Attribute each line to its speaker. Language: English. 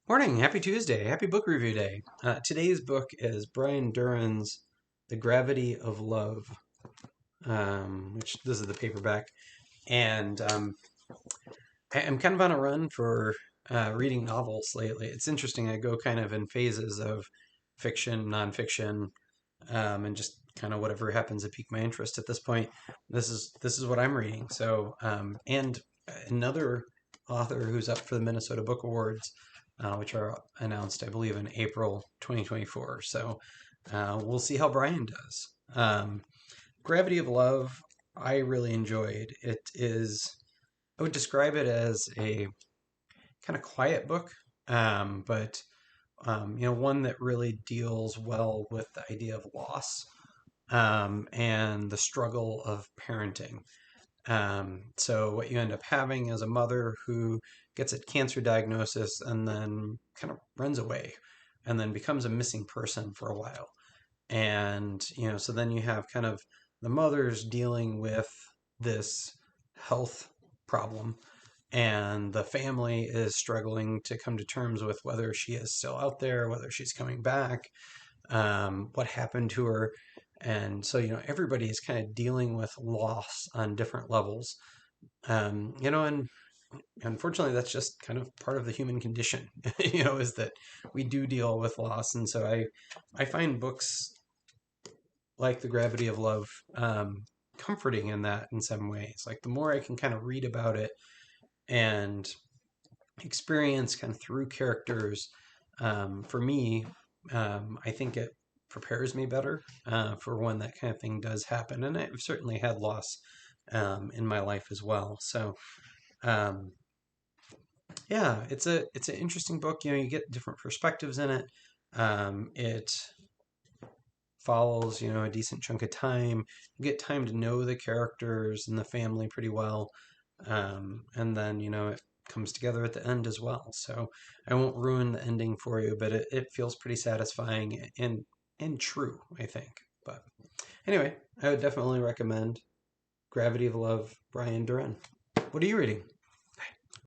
Speaker 1: Morning, happy Tuesday, happy book review day. Today's book is Brian Duren's The Gravity of Love, which this is the paperback. And I'm kind of on a run for reading novels lately. It's interesting, I go kind of in phases of fiction, nonfiction, and just kind of whatever happens to pique my interest at this point. This is what I'm reading. And another author who's up for the Minnesota Book Awards, which are announced, I believe, in April 2024. So we'll see how Brian does. Gravity of Love, I really enjoyed. I would describe it as a kind of quiet book, but one that really deals well with the idea of loss, and the struggle of parenting. So what you end up having is a mother who gets a cancer diagnosis and then kind of runs away and then becomes a missing person for a while. And, so then you have kind of the mother's dealing with this health problem, and the family is struggling to come to terms with whether she is still out there, whether she's coming back, what happened to her. And so, everybody is kind of dealing with loss on different levels. And unfortunately, that's just kind of part of the human condition, is that we do deal with loss. And so I find books like The Gravity of Love comforting in that in some ways. Like the more I can kind of read about it and experience kind of through characters, for me, I think it prepares me better for when that kind of thing does happen. And I've certainly had loss in my life as well. So yeah, it's an interesting book. You get different perspectives in it. It follows a decent chunk of time. You get time to know the characters and the family pretty well, and then it comes together at the end as well. So I won't ruin the ending for you, but it feels pretty satisfying and true, I think. But anyway, I would definitely recommend Gravity of Love, Brian Duren. What are you reading?